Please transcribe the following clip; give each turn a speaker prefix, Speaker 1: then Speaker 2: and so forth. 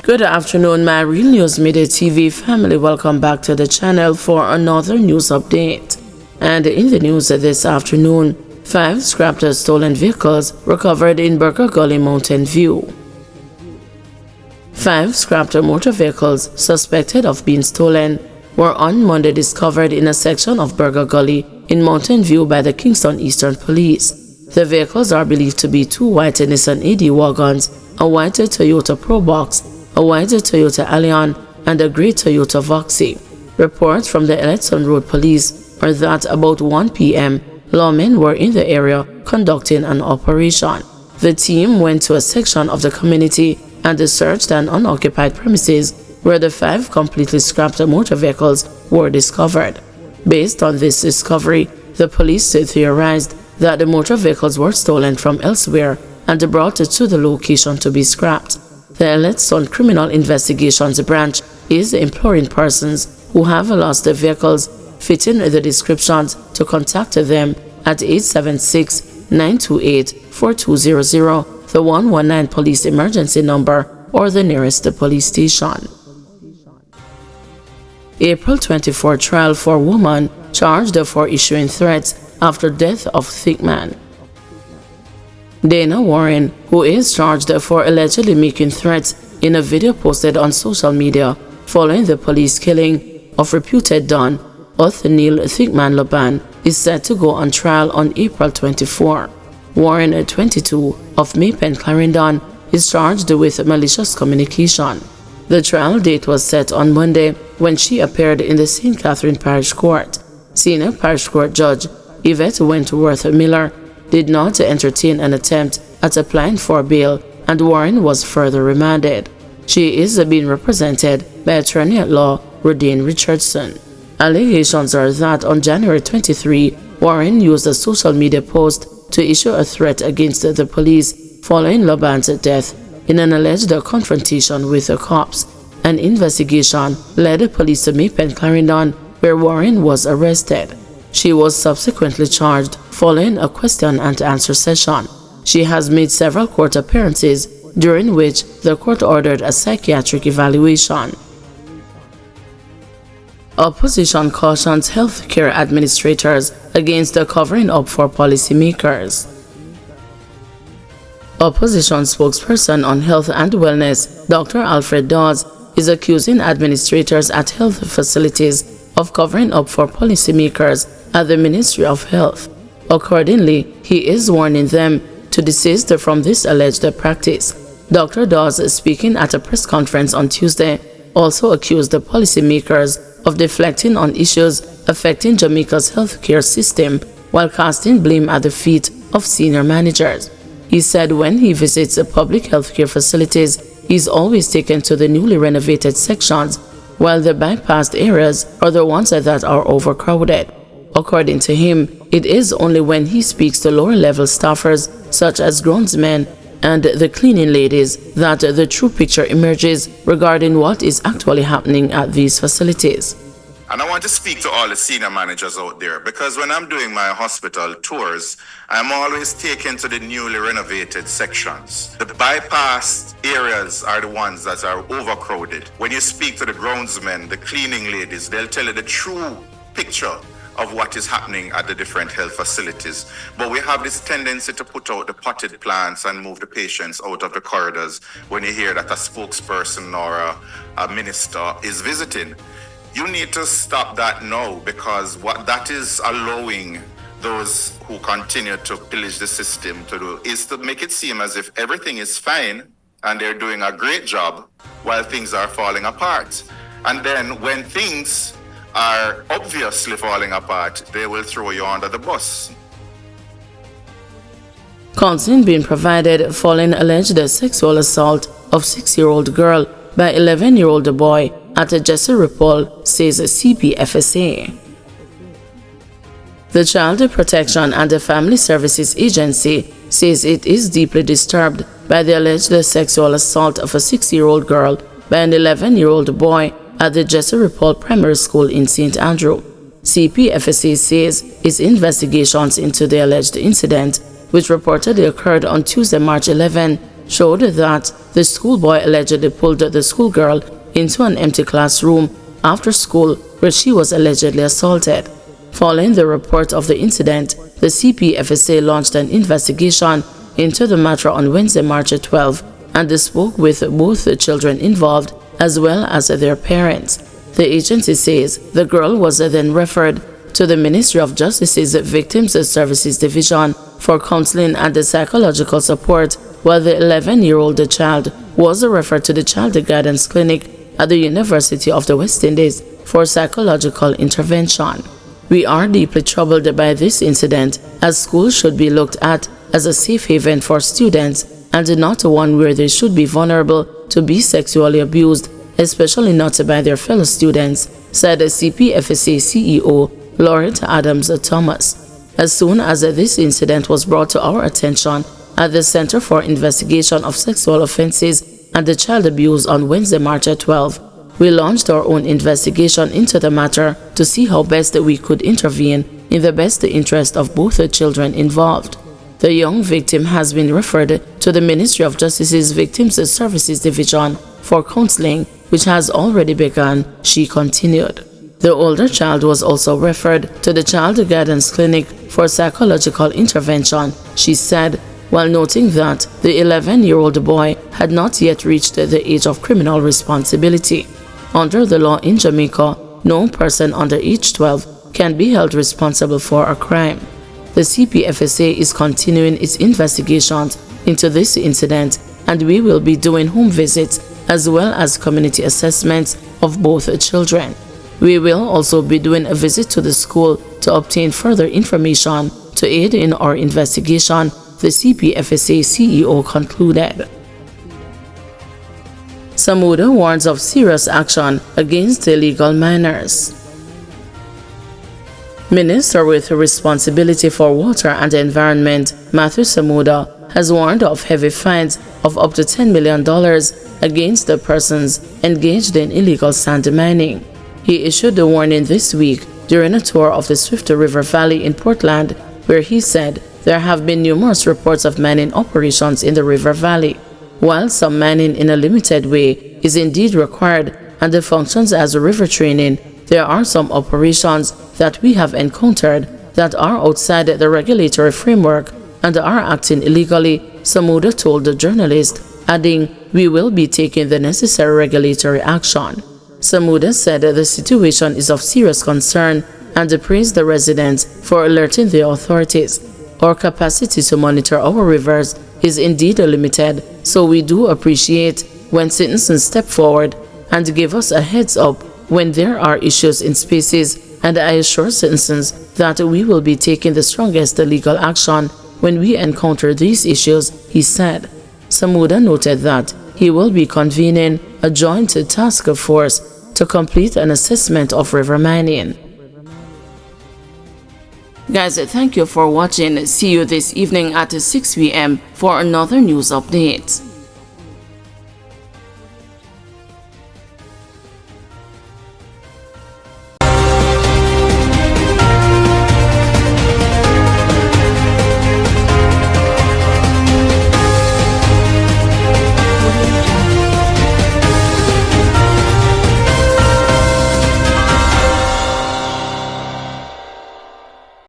Speaker 1: Good afternoon, my Real News Midday TV family. Welcome back to the channel for another news update. And in the news this afternoon, 5 scrapped stolen vehicles recovered in Burger Gully, Mountain View. 5 scrapped motor vehicles suspected of being stolen were on Monday discovered in a section of Burger Gully in Mountain View by the Kingston Eastern Police. The vehicles are believed to be 2 white Nissan AD wagons, a white Toyota Probox, a white Toyota Allion, and a grey Toyota Voxy. Reports from the Elletson Road Police are that about 1 p.m., lawmen were in the area conducting an operation. The team went to a section of the community and searched an unoccupied premises where the 5 completely scrapped motor vehicles were discovered. Based on this discovery, the police theorized that the motor vehicles were stolen from elsewhere and brought to the location to be scrapped. The Elletson Criminal Investigations Branch is imploring persons who have lost their vehicles fitting the descriptions to contact them at 876-928-4200, the 119 police emergency number, or the nearest police station. April 24 trial for woman charged for issuing threats after death of thick man. Dana Warren, who is charged for allegedly making threats in a video posted on social media following the police killing of reputed Don Othniel Thickman Laban, is set to go on trial on April 24. Warren, 22, of Maypen, Clarendon, is charged with malicious communication. The trial date was set on Monday when she appeared in the St. Catherine Parish Court. Senior Parish Court Judge Yvette Wentworth Miller did not entertain an attempt at applying for bail, and Warren was further remanded. She is being represented by attorney-at-law Rodine Richardson. Allegations are that on January 23, Warren used a social media post to issue a threat against the police following Laban's death in an alleged confrontation with the cops. An investigation led the police to Maypen, Clarendon, where Warren was arrested. She was subsequently charged following a question and answer session. She has made several court appearances, during which the court ordered a psychiatric evaluation. Opposition cautions healthcare administrators against the covering up for policymakers. Opposition spokesperson on health and wellness, Dr. Alfred Dawes, is accusing administrators at health facilities of covering up for policymakers at the Ministry of Health. Accordingly, he is warning them to desist from this alleged practice. Dr. Dawes, speaking at a press conference on Tuesday, also accused the policymakers of deflecting on issues affecting Jamaica's healthcare system while casting blame at the feet of senior managers. He said when he visits public healthcare facilities, he is always taken to the newly renovated sections, while the bypassed areas are the ones that are overcrowded. According to him, it is only when he speaks to lower-level staffers, such as groundsmen and the cleaning ladies, that the true picture emerges regarding what is actually happening at these facilities.
Speaker 2: And I want to speak to all the senior managers out there, because when I'm doing my hospital tours, I'm always taken to the newly renovated sections. The bypassed areas are the ones that are overcrowded. When you speak to the groundsmen, the cleaning ladies, they'll tell you the true picture of what is happening at the different health facilities. But we have this tendency to put out the potted plants and move the patients out of the corridors when you hear that a spokesperson or a minister is visiting. You need to stop that now, because what that is allowing those who continue to pillage the system to do is to make it seem as if everything is fine and they're doing a great job while things are falling apart. And then when things are obviously falling apart, they will throw you under the bus.
Speaker 1: Counseling being provided following alleged sexual assault of 6-year-old girl by 11-year-old boy at Jesse Repol, says CPFSA. The Child Protection and the Family Services Agency says it is deeply disturbed by the alleged sexual assault of a 6-year-old girl by an 11-year-old boy at the Jesse Repol Primary School in St. Andrew. CPFSA says its investigations into the alleged incident, which reportedly occurred on Tuesday, March 11, showed that the schoolboy allegedly pulled the schoolgirl into an empty classroom after school where she was allegedly assaulted. Following the report of the incident, the CPFSA launched an investigation into the matter on Wednesday, March 12, and spoke with both the children involved as well as their parents. The agency says the girl was then referred to the Ministry of Justice's Victims Services Division for counseling and psychological support, while the 11-year-old child was referred to the Child Guidance Clinic at the University of the West Indies for psychological intervention. We are deeply troubled by this incident, as schools should be looked at as a safe haven for students and not one where they should be vulnerable to be sexually abused, especially not by their fellow students, said CPFSA CEO Laurent Adams Thomas. As soon as this incident was brought to our attention at the Center for Investigation of Sexual Offenses and Child Abuse on Wednesday, March 12, we launched our own investigation into the matter to see how best we could intervene in the best interest of both the children involved. The young victim has been referred to the Ministry of Justice's Victims Services Division for counseling, which has already begun, she continued. The older child was also referred to the Child Guidance Clinic for psychological intervention, she said, while noting that the 11-year-old boy had not yet reached the age of criminal responsibility. Under the law in Jamaica, no person under age 12 can be held responsible for a crime. The CPFSA is continuing its investigations into this incident, and we will be doing home visits as well as community assessments of both children. We will also be doing a visit to the school to obtain further information to aid in our investigation, the CPFSA CEO concluded. Samuda warns of serious action against illegal miners. Minister with responsibility for water and environment, Matthew Samuda, has warned of heavy fines of up to $10 million against the persons engaged in illegal sand mining. He issued the warning this week during a tour of the Swift River Valley in Portland, where he said there have been numerous reports of mining operations in the river valley. While some mining in a limited way is indeed required and functions as river training, there are some operations that we have encountered that are outside the regulatory framework and are acting illegally, Samuda told the journalist, adding, "We will be taking the necessary regulatory action." Samuda said the situation is of serious concern and praised the residents for alerting the authorities. Our capacity to monitor our rivers is indeed limited, so we do appreciate when citizens step forward and give us a heads up when there are issues in spaces, and I assure citizens that we will be taking the strongest legal action when we encounter these issues, he said. Samuda noted that he will be convening a joint task force to complete an assessment of river mining. Guys, thank you for watching. See you this evening at 6 p.m. for another news update.